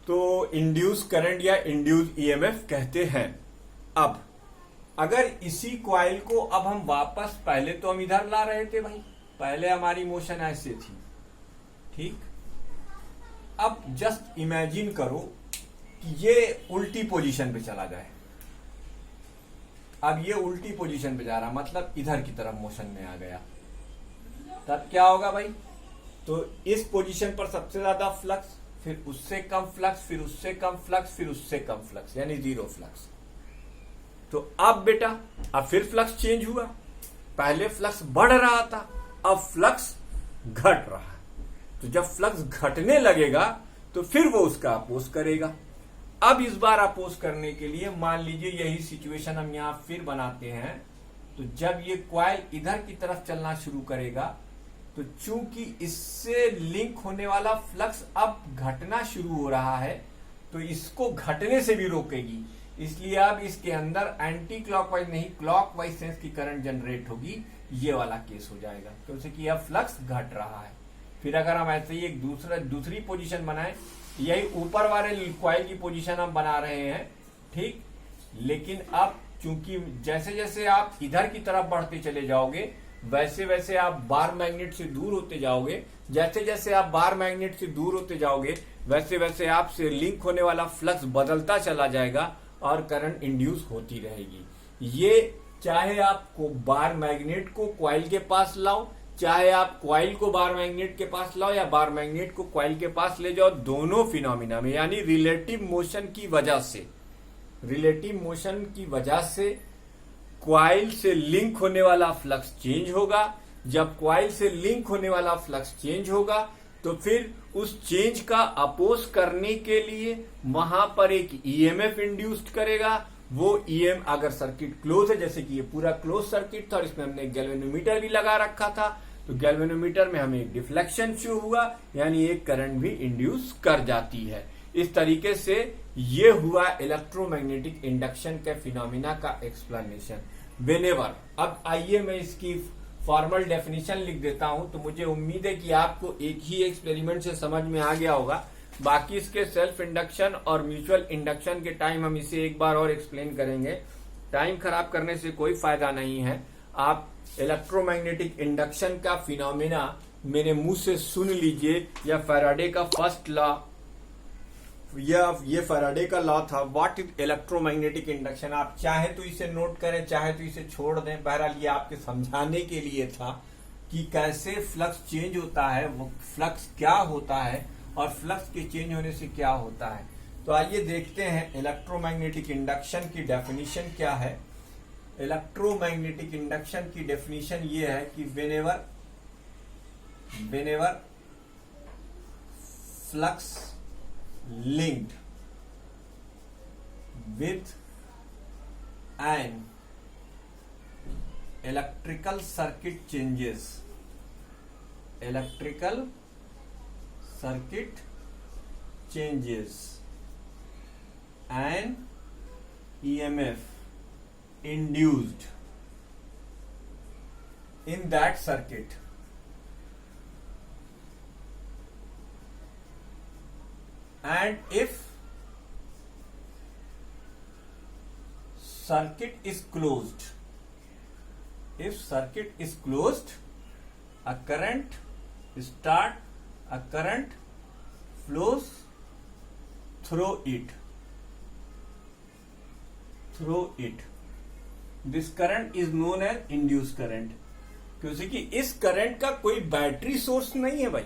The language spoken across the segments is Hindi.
तो इंड्यूस करंट या इंड्यूस ईएमएफ कहते हैं। अब अगर इसी कॉइल को अब हम वापस, पहले तो हम इधर ला रहे थे भाई, पहले हमारी मोशन ऐसे थी, ठीक। अब जस्ट इमेजिन करो कि ये उल्टी पोजीशन पे चला जाए। अब ये उल्टी पोजीशन पे जा रहा, मतलब इधर की तरफ मोशन में आ गया, तब क्या होगा भाई? तो इस पोजीशन पर सबसे ज्यादा फ्लक्स, फिर उससे कम फ्लक्स, फिर उससे कम फ्लक्स, फिर उससे कम फ्लक्स, यानी जीरो फ्लक्स। तो अब बेटा, अब फिर फ्लक्स चेंज हुआ, पहले फ्लक्स बढ़ रहा था, अब फ्लक्स घट रहा है। तो जब फ्लक्स घटने लगेगा तो फिर वो उसका अपोज करेगा। अब इस बार अपोज करने के लिए मान लीजिए यही सिचुएशन हम यहां फिर बनाते हैं। तो जब ये कॉइल इधर की तरफ चलना शुरू करेगा, तो चूंकि इससे लिंक होने वाला फ्लक्स अब घटना शुरू हो रहा है, तो इसको घटने से भी रोकेगी। इसलिए अब इसके अंदर एंटी क्लॉकवाइज नहीं, क्लॉकवाइज सेंस की करंट जनरेट होगी। ये वाला केस हो जाएगा, क्योंकि कि अब फ्लक्स घट रहा है। फिर अगर हम ऐसे ही एक दूसरी पोजीशन बनाएं, यही ऊपर वाले कॉइल की पोजीशन हम बना रहे हैं, ठीक। लेकिन अब चूंकि जैसे जैसे आप इधर की तरफ बढ़ते चले जाओगे, वैसे वैसे आप बार मैग्नेट से दूर होते जाओगे। जैसे जैसे आप बार मैग्नेट से दूर होते जाओगे, वैसे वैसे आपसे लिंक होने वाला फ्लक्स बदलता चला जाएगा और करंट इंड्यूस होती रहेगी। ये चाहे आप बार मैग्नेट को कॉइल के पास लाओ, चाहे आप कॉइल को बार मैग्नेट के पास लाओ, या बार मैग्नेट को कॉइल के पास ले जाओ, दोनों फिनोमिना में, यानी रिलेटिव मोशन की वजह से कॉइल से लिंक होने वाला फ्लक्स चेंज होगा। जब कॉइल से लिंक होने वाला फ्लक्स चेंज होगा, तो फिर उस चेंज का अपोज करने के लिए वहां पर एक ईएमएफ इंड्यूस्ड करेगा। वो ईएम, अगर सर्किट क्लोज है, जैसे कि ये पूरा क्लोज सर्किट था और इसमें हमने गैल्वेनोमीटर भी लगा रखा था, तो गैल्वेनोमीटर में हमें एक डिफ्लेक्शन शो हुआ, यानी एक करंट भी इंड्यूस कर जाती है। इस तरीके से ये हुआ इलेक्ट्रोमैग्नेटिक इंडक्शन के फिनोमिना का एक्सप्लेनेशन। व्हेनेवर, अब आइए मैं इसकी फॉर्मल डेफिनेशन लिख देता हूं, तो मुझे उम्मीद है कि आपको एक ही एक्सपेरिमेंट से समझ में आ गया होगा। बाकी इसके सेल्फ इंडक्शन और म्यूचुअल इंडक्शन के टाइम हम इसे एक बार और एक्सप्लेन करेंगे। टाइम खराब करने से कोई फायदा नहीं है। आप इलेक्ट्रोमैग्नेटिक इंडक्शन का फिनोमिना मेरे मुंह से सुन लीजिए, या फैराडे का फर्स्ट लॉ, ये फैराडे का लॉ था। What is electromagnetic induction? आप चाहे तो इसे नोट करें, चाहे तो इसे छोड़ दें। बहरहाल ये आपके समझाने के लिए था कि कैसे फ्लक्स चेंज होता है, वो फ्लक्स क्या होता है और फ्लक्स के चेंज होने से क्या होता है। तो आइए देखते हैं इलेक्ट्रोमैग्नेटिक इंडक्शन की डेफिनेशन क्या है। इलेक्ट्रोमैग्नेटिक इंडक्शन की डेफिनेशन ये है कि whenever flux linked with an electrical circuit changes an EMF induced in that circuit, and if circuit is closed, a current flows through it. This current is known as induced current, क्योंकि इस करंट का कोई बैटरी सोर्स नहीं है भाई।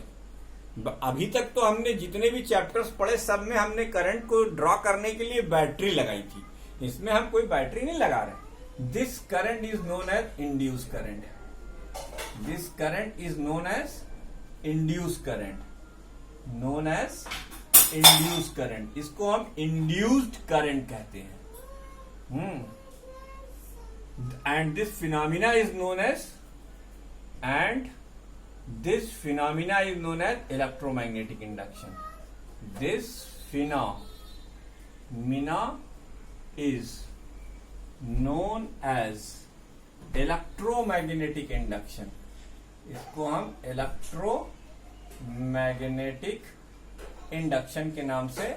अभी तक तो हमने जितने भी चैप्टर्स पढ़े, सब में हमने करंट को ड्रॉ करने के लिए बैटरी लगाई थी। इसमें हम कोई बैटरी नहीं लगा रहे। This current is known as induce current. इसको हम इंड्यूस्ड करंट कहते हैं। And this phenomena is known as electromagnetic induction. This phenomena is known as electromagnetic induction. इसको हम इलेक्ट्रोमैग्नेटिक इंडक्शन के नाम से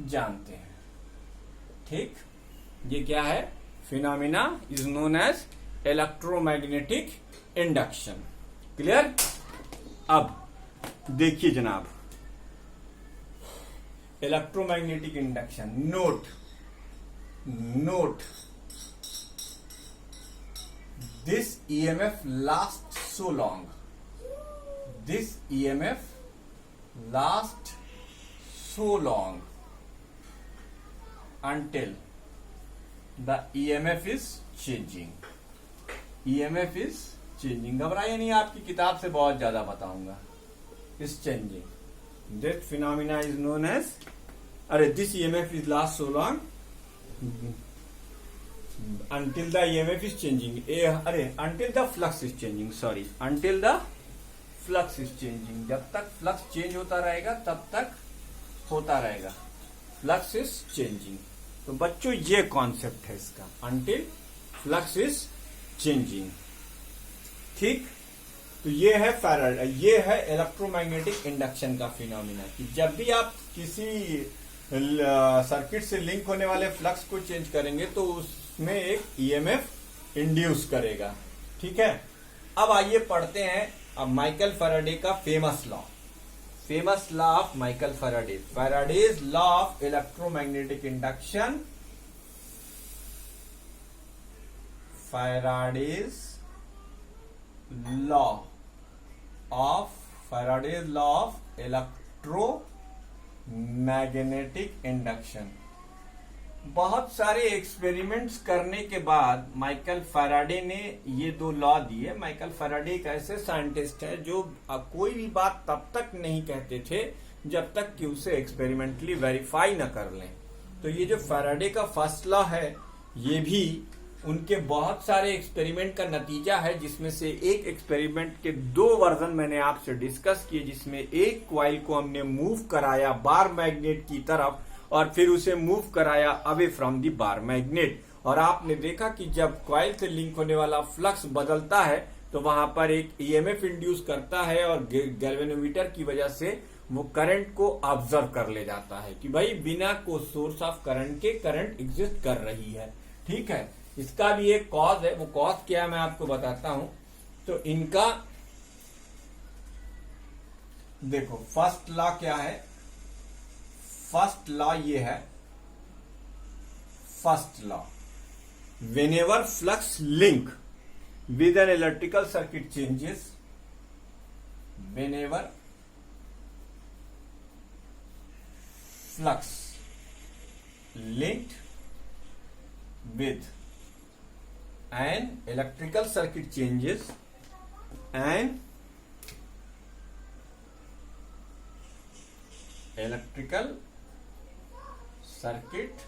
जानते हैं। ठीक, ये क्या है? Phenomena is known as electromagnetic induction. Clear? अब देखिए जनाब, electromagnetic induction, note this EMF lasts so long, this EMF lasts so long until the EMF is changing. EMF is changing. घबराइए नहीं, आपकी किताब से बहुत ज्यादा बताऊंगा. Is changing. That phenomena is known as, this EMF is lasts so long until the EMF is changing. Until the flux is changing. Sorry, until the flux is changing. जब तक फ्लक्स चेंज होता रहेगा तब तक होता रहेगा. Flux is changing. तो बच्चों ये कॉन्सेप्ट है इसका, until फ्लक्स इज चेंजिंग. ठीक, तो ये है फैराडे, ये है इलेक्ट्रोमैग्नेटिक इंडक्शन का फिनोमिना कि जब भी आप किसी सर्किट से लिंक होने वाले फ्लक्स को चेंज करेंगे तो उसमें एक ईएमएफ इंड्यूस करेगा. ठीक है, अब आइए पढ़ते हैं अब माइकल फैराडे का famous law of Michael Faraday. Faraday's law of electromagnetic induction. Faraday's law of electromagnetic induction. बहुत सारे एक्सपेरिमेंट्स करने के बाद माइकल फैराडे ने ये दो लॉ दिए. माइकल फैराडे एक ऐसे साइंटिस्ट है जो कोई भी बात तब तक नहीं कहते थे जब तक कि उसे एक्सपेरिमेंटली वेरीफाई न कर लें. तो ये जो फैराडे का फर्स्ट लॉ है ये भी उनके बहुत सारे एक्सपेरिमेंट का नतीजा है, जिसमें से एक एक्सपेरिमेंट के 2 वर्जन मैंने आपसे डिस्कस किए, जिसमें एक क्वाइल को हमने मूव कराया बार मैग्नेट की तरफ और फिर उसे मूव कराया away from the bar magnet. और आपने देखा कि जब क्वाइल से लिंक होने वाला फ्लक्स बदलता है तो वहां पर एक ईएमएफ इंड्यूस करता है और गैल्वेनोमीटर की वजह से वो करंट को ऑब्जर्व कर ले जाता है कि भाई बिना को सोर्स ऑफ करंट के करंट एग्जिस्ट कर रही है. ठीक है, इसका भी एक कॉज है. वो कॉज क्या है मैं आपको बताता हूं. तो इनका देखो फर्स्ट लॉ क्या है. फर्स्ट लॉ ये है, first law, whenever flux link with an electrical circuit changes, whenever flux linked with an electrical circuit changes and electrical circuit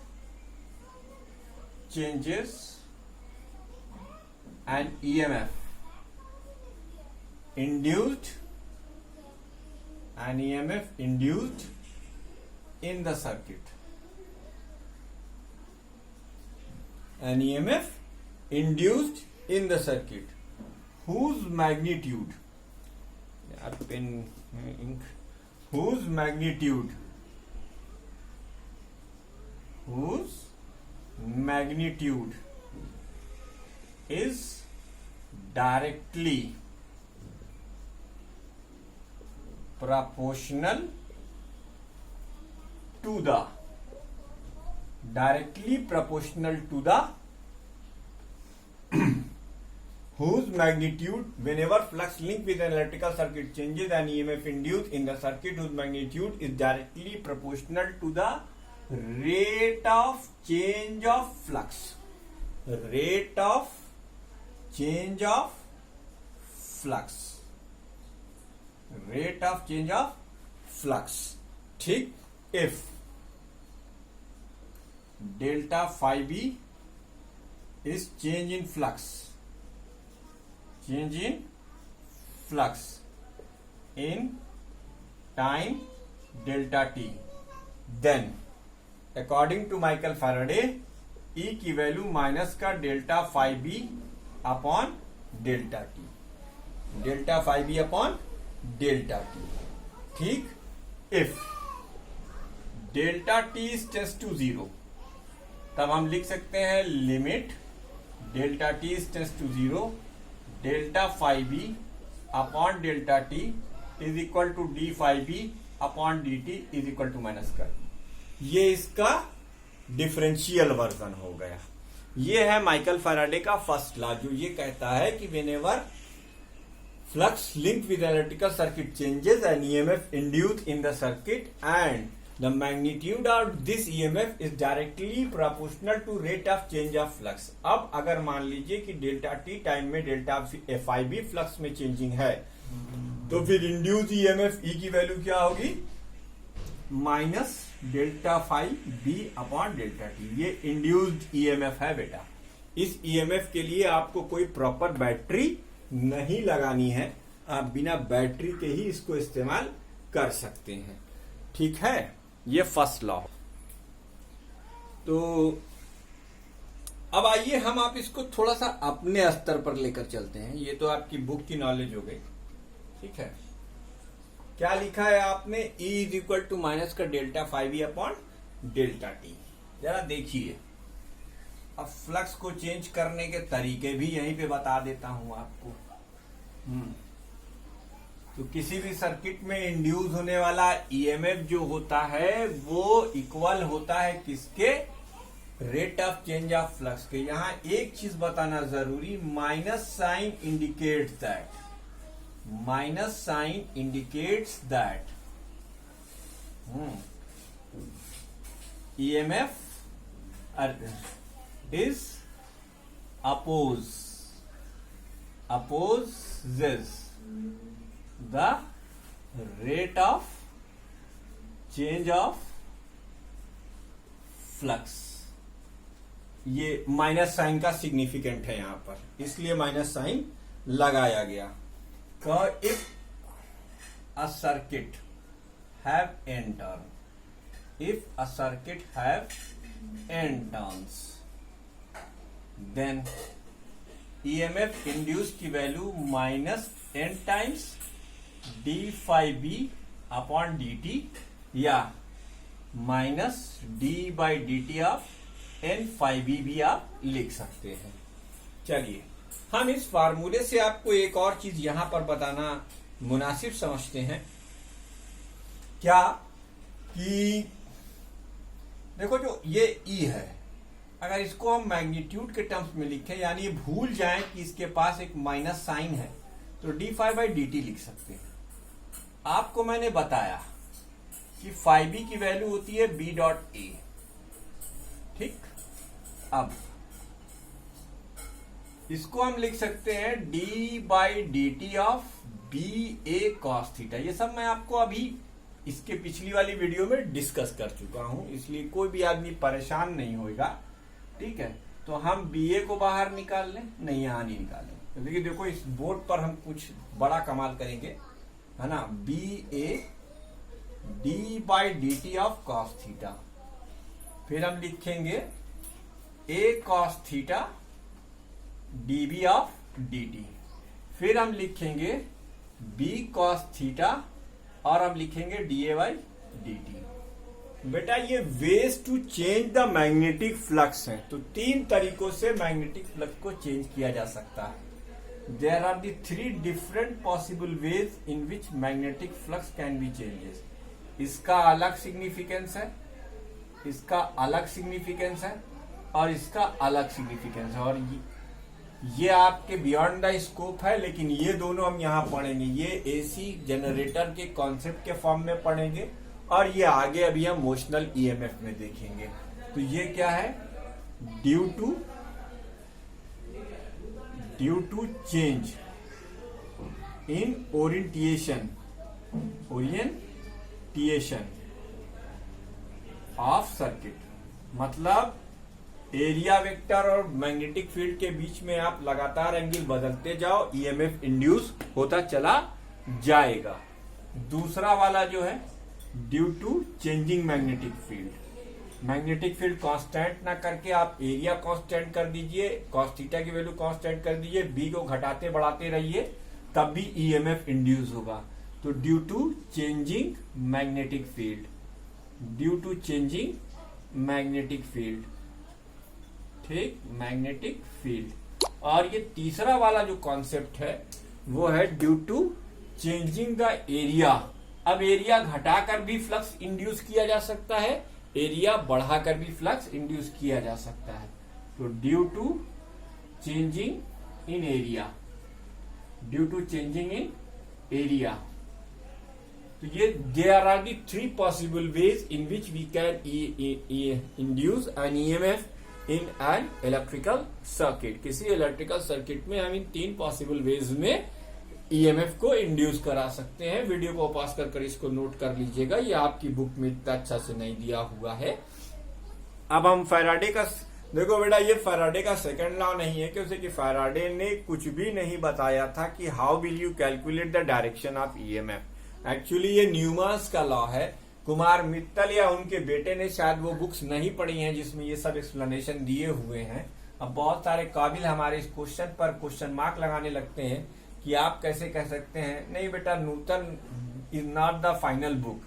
changes an EMF induced in the circuit. An EMF induced in the circuit whose magnitude is directly proportional to the whose magnitude, whenever flux link with an electrical circuit changes an EMF induced in the circuit whose magnitude is directly proportional to the rate of change of flux. Rate of change of flux. Rate of change of flux. ठीक, if delta phi b is change in flux in time delta t, then according to Michael Faraday E की वैल्यू माइनस का delta phi B upon delta T, delta phi B upon delta T. ठीक, if delta T tends to 0, तब हम लिख सकते हैं limit delta T tends to 0 delta phi B upon delta T is equal to D phi B upon D T is equal to minus कर। ये इसका डिफरेंशियल वर्जन हो गया। ये है माइकल फैराडे का फर्स्ट लॉ, जो ये कहता है कि whenever flux linked with electrical circuit changes an EMF induced in the circuit and the magnitude of this EMF is directly proportional to rate of change of flux। अब अगर मान लीजिए कि डेल्टा टी टाइम में डेल्टा फाई बी फ्लक्स में चेंजिंग है, तो फिर इंड्यूस ईएमएफ ई की वैल्यू क्या होगी, minus delta phi B upon delta T. ये इंड्यूस्ड ईएमएफ है बेटा। इस ईएमएफ के लिए आपको कोई प्रॉपर बैटरी नहीं लगानी है, आप बिना बैटरी के ही इसको इस्तेमाल कर सकते हैं। ठीक है, ये फर्स्ट लॉ। तो अब आइए हम आप इसको थोड़ा सा अपने स्तर पर लेकर चलते हैं। ये तो आपकी बुक की नॉलेज हो गई, ठीक है। क्या लिखा है आपने, E is equal to minus का delta phi B upon delta T. जरा देखिए, अब फ्लक्स को चेंज करने के तरीके भी यहीं पे बता देता हूं आपको। तो किसी भी सर्किट में इंड्यूस होने वाला ईएमएफ जो होता है वो इक्वल होता है किसके, rate of change of flux के। यहां एक चीज बताना जरूरी, minus sign indicates that, minus sign indicates that EMF is opposes the rate of change of flux। ये माइनस साइन का सिग्निफिकेंट है यहां पर, इसलिए माइनस साइन लगाया गया। If a circuit have n turn, if a circuit have n turns, then EMF induce की value minus n times D phi B upon D T, या minus D by D T of n phi B भी आप लिख सकते हैं। चलिए, हम इस फार्मूले से आपको एक और चीज यहां पर बताना मुनासिब समझते हैं। क्या कि देखो, जो ये E है, अगर इसको हम मैग्नीट्यूड के टर्म्स में लिखें, यानी भूल जाएं कि इसके पास एक माइनस साइन है, तो D phi by D T लिख सकते हैं। आपको मैंने बताया कि फाई बी की वैल्यू होती है बी डॉट ए, ठीक। अब इसको हम लिख सकते हैं D by D T of B A cos theta. ये सब मैं आपको अभी इसके पिछली वाली वीडियो में डिस्कस कर चुका हूं, इसलिए कोई भी आदमी परेशान नहीं होगा, ठीक है। तो हम बी ए को बाहर निकाल लें, नहीं यहां नहीं निकालें, क्योंकि देखो इस बोर्ड पर हम कुछ बड़ा कमाल करेंगे, है ना। B A D by D T of cos theta, फिर हम लिखेंगे A cos theta D B of D T, फिर हम लिखेंगे बी कॉस थीटा और हम लिखेंगे D A by D T. बेटा ये ways to change the magnetic flux है, तो तीन तरीकों से मैग्नेटिक फ्लक्स को चेंज किया जा सकता है। There are the three different possible ways in which magnetic flux can be changes. इसका अलग सिग्निफिकेंस है, इसका अलग सिग्निफिकेंस है और इसका अलग सिग्निफिकेंस है, और ये आपके बियॉन्ड द स्कोप है, लेकिन ये दोनों हम यहां पढ़ेंगे। ये एसी जनरेटर के कॉन्सेप्ट के फॉर्म में पढ़ेंगे और ये आगे अभी हम मोशनल ईएमएफ में देखेंगे। तो ये क्या है, due to change in orientation of circuit, मतलब एरिया वेक्टर और मैग्नेटिक फील्ड के बीच में आप लगातार एंगल बदलते जाओ, ईएमएफ इंड्यूस होता चला जाएगा। दूसरा वाला जो है due to changing magnetic field, magnetic field constant ना करके आप एरिया कांस्टेंट कर दीजिए, कॉस थीटा की वैल्यू कांस्टेंट कर दीजिए, बी को घटाते बढ़ाते रहिए, तब भी ईएमएफ इंड्यूस होगा। तो due to changing magnetic field, due to changing magnetic field, ठीक, मैग्नेटिक फील्ड। और ये तीसरा वाला जो कॉन्सेप्ट है वो है due to changing the area. अब एरिया घटाकर भी फ्लक्स इंड्यूस किया जा सकता है, एरिया बढ़ाकर भी फ्लक्स इंड्यूस किया जा सकता है। तो due to changing in area, due to changing in area. तो ये there are the three possible ways in which we can induce an EMF in an electrical circuit. किसी इलेक्ट्रिकल सर्किट में हम इन तीन पॉसिबल वेज में ईएमएफ को इंड्यूस करा सकते हैं। वीडियो को पॉज कर इसको नोट कर लीजिएगा, ये आपकी बुक में इतना अच्छा से नहीं दिया हुआ है। अब हम फैराडे का, देखो बेटा ये फैराडे का सेकंड लॉ नहीं है, क्योंकि फैराडे ने कुछ भी नहीं बताया था कि how will you calculate the direction of EMF. Actually ये न्यूमांस का लॉ है। कुमार मित्तल या उनके बेटे ने शायद वो बुक्स नहीं पढ़ी हैं जिसमें ये सब एक्सप्लेनेशन दिए हुए हैं। अब बहुत सारे काबिल हमारे इस क्वेश्चन पर क्वेश्चन मार्क लगाने लगते हैं कि आप कैसे कह सकते हैं। नहीं बेटा, Nootan is not the final book.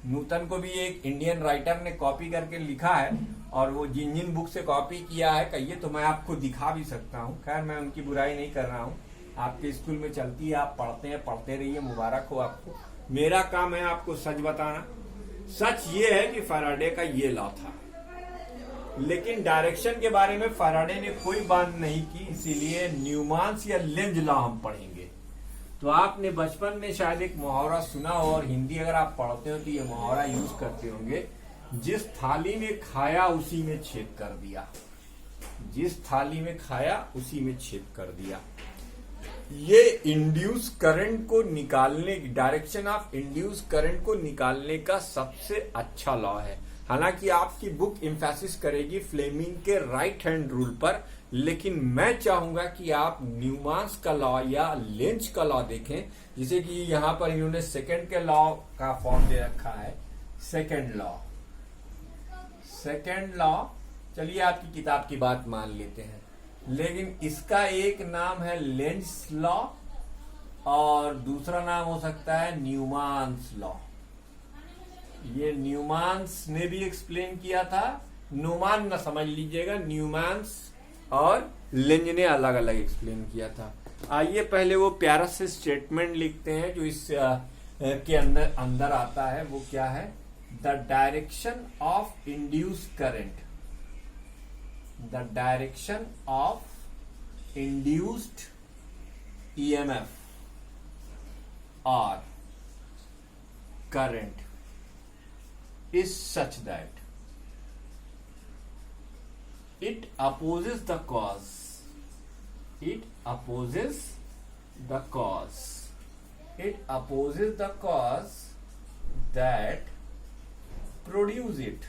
Nootan को भी एक इंडियन राइटर ने कॉपी करके लिखा है और वो जिन जिन बुक से कॉपी किया है कहिए तो मैं आपको दिखा भी सकता हूँ। खैर मैं उनकी बुराई नहीं कर रहा हूँ, आपके स्कूल में चलती है, आप पढ़ते हैं, पढ़ते रहिए, मुबारक हो आपको। मेरा काम है आपको सच बताना। सच ये है कि फैराडे का ये लॉ था, लेकिन डायरेक्शन के बारे में फैराडे ने कोई बात नहीं की, इसीलिए न्यूमांस या लेंज लॉ हम पढ़ेंगे। तो आपने बचपन में शायद एक मुहावरा सुना हो, और हिंदी अगर आप पढ़ते हो तो ये मुहावरा यूज करते होंगे, जिस थाली में खाया उसी में छेद कर दिया। जिस थाली में खाया उसी में छेद कर दिया। ये इंड्यूस करंट को निकालने, डायरेक्शन ऑफ इंड्यूस करंट को निकालने का सबसे अच्छा लॉ है। हालांकि आपकी बुक एम्फेसिस करेगी फ्लेमिंग के राइट हैंड रूल पर, लेकिन मैं चाहूंगा कि आप न्यूमांस का लॉ या लेंज का लॉ देखें। जैसे कि यहाँ पर इन्होंने सेकंड के लॉ का फॉर्म दे रखा है, सेकंड लॉ। सेकंड लॉ, चलिए आपकी किताब की बात मान लेते हैं, लेकिन इसका एक नाम है लेंज लॉ और दूसरा नाम हो सकता है न्यूमांस लॉ। ये न्यूमांस ने भी एक्सप्लेन किया था, न्यूमान न समझ लीजिएगा, न्यूमांस और लेंज ने अलग अलग एक्सप्लेन किया था। आइए पहले वो प्यारा से स्टेटमेंट लिखते हैं जो इस के अंदर आता है। वो क्या है? The direction of induce current, the direction of induced EMF और current is such that it opposes the cause. It opposes the cause. It opposes the cause that produce it.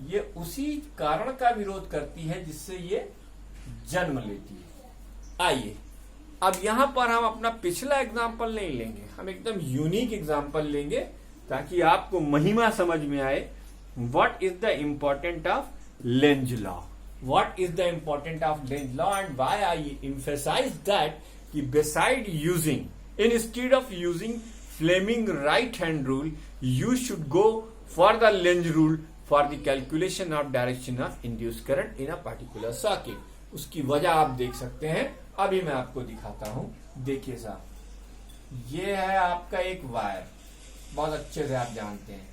ये उसी कारण का विरोध करती है जिससे ये जन्म लेती है। आइए अब यहां पर हम अपना पिछला एग्जाम्पल नहीं लेंगे, हम एकदम यूनिक एग्जाम्पल लेंगे ताकि आपको महिमा समझ में आए। What is the important of Lenz law, what is the important of Lenz law and why I emphasise that कि beside using, instead of using Fleming right hand rule, you should go for the Lenz rule for the calculation of direction of induce current in a particular circuit. उसकी वजह आप देख सकते हैं, अभी मैं आपको दिखाता हूं। देखिए साहब, ये है आपका एक वायर, बहुत अच्छे से आप जानते हैं।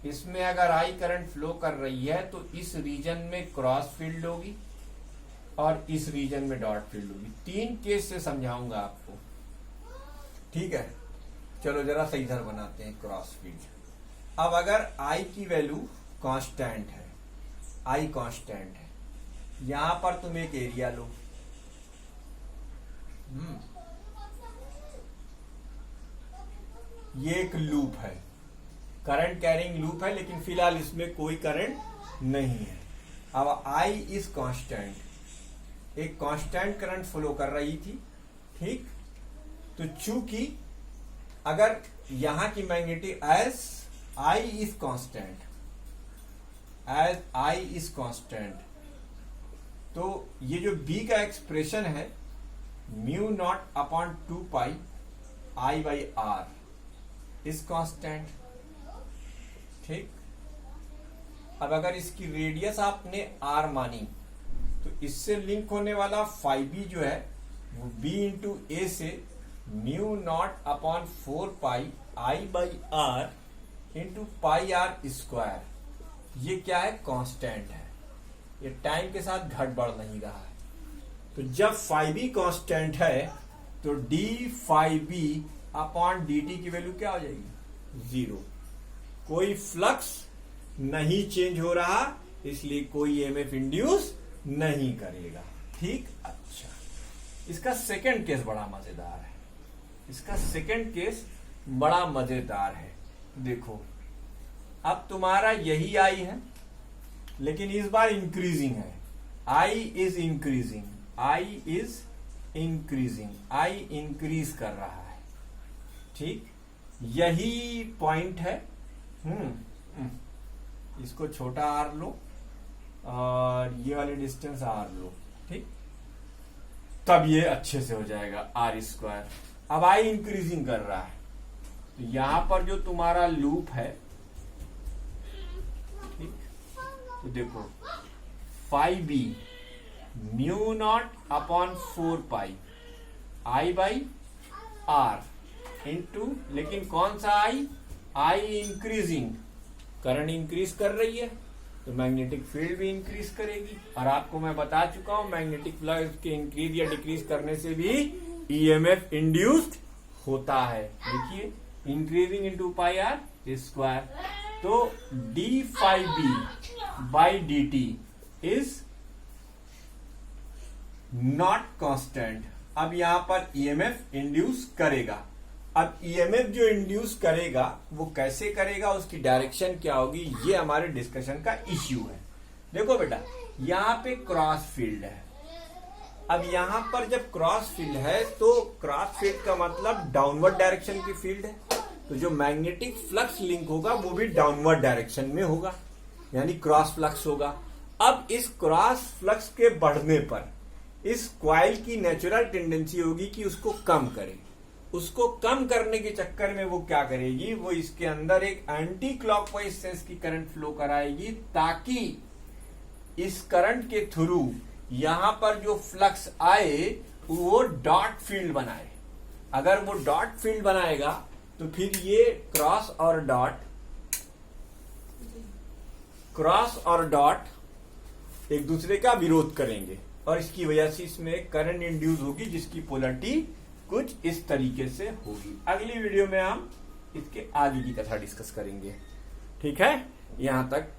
इसमें अगर आई करंट फ्लो कर रही है तो इस रीजन में क्रॉस फील्ड होगी और इस रीजन में डॉट फील्ड होगी। तीन केस से समझाऊंगा आपको, ठीक है? चलो जरा सही इधर बनाते हैं क्रॉस फील्ड। अब अगर आई की वैल्यू कांस्टेंट है, आई कांस्टेंट है, यहां पर तुम एक एरिया लो, ये एक लूप है, करंट कैरिंग लूप है, लेकिन फिलहाल इसमें कोई करंट नहीं है। अब आई इज कांस्टेंट, एक कांस्टेंट करंट फ्लो कर रही थी, ठीक? तो चूंकि अगर यहां की magnetic as I is constant, as I is constant, तो ये जो बी का एक्सप्रेशन है mu naught upon 2 pi I by R is constant, ठीक। अब अगर इसकी रेडियस आपने r मानी तो इससे लिंक होने वाला फाई बी जो है वो b इंटू ए से mu naught upon 4 pi I by R into pi R square. ये क्या है? कांस्टेंट है, ये टाइम के साथ घट बढ़ नहीं रहा है। तो जब फाई बी कांस्टेंट है तो D phi B upon D T की वैल्यू क्या हो जाएगी? 0। कोई फ्लक्स नहीं चेंज हो रहा, इसलिए कोई ईएमएफ इंड्यूस नहीं करेगा। ठीक। अच्छा, इसका सेकंड केस बड़ा मजेदार है। इसका सेकंड केस बड़ा मजेदार है। देखो, अब तुम्हारा यही आई है, लेकिन इस बार इंक्रीजिंग है। I is increasing, I is increasing, I increase कर रहा है। ठीक, यही पॉइंट है। इसको छोटा आर लो और ये वाली डिस्टेंस आर लो। ठीक, तब ये अच्छे से हो जाएगा आर स्क्वायर। अब आई इंक्रीजिंग कर रहा है, तो यहां पर जो तुम्हारा लूप है, ठीक, तो देखो phi B mu naught upon 4 pi I by R into, लेकिन कौन सा आई? आई इंक्रीजिंग, करंट इंक्रीज कर रही है तो मैग्नेटिक फील्ड भी इंक्रीज करेगी। और आपको मैं बता चुका हूं मैग्नेटिक फ्लक्स के इंक्रीज या डिक्रीज करने से भी ईएमएफ इंड्यूस्ड होता है। देखिए, increasing into pi R square. तो D phi B by D T is not constant. अब यहां पर ईएमएफ इंड्यूस करेगा। अब ईएमएफ जो इंड्यूस करेगा वो कैसे करेगा, उसकी डायरेक्शन क्या होगी, ये हमारे डिस्कशन का इश्यू है। देखो बेटा, यहां पे क्रॉस फील्ड है। अब यहां पर जब क्रॉस फील्ड है तो क्रॉस फील्ड का मतलब डाउनवर्ड डायरेक्शन की फील्ड है, तो जो मैग्नेटिक फ्लक्स लिंक होगा वो भी डाउनवर्ड डायरेक्शन में होगा, यानी क्रॉस फ्लक्स होगा। अब इस क्रॉस फ्लक्स के बढ़ने पर इस कॉइल की नेचुरल टेंडेंसी होगी कि उसको कम करे। उसको कम करने के चक्कर में वो क्या करेगी, वो इसके अंदर एक एंटी क्लॉकवाइज सेंस की करंट फ्लो कराएगी, ताकि इस करंट के थ्रू यहां पर जो फ्लक्स आए वो डॉट फील्ड बनाए। अगर वो डॉट फील्ड बनाएगा तो फिर ये क्रॉस और डॉट एक दूसरे का विरोध करेंगे और इसकी वजह से इसमें करंट इंड्यूस होगी, जिसकी पोलरिटी कुछ इस तरीके से होगी। अगली वीडियो में हम इसके आगे की कथा डिस्कस करेंगे। ठीक है, यहां तक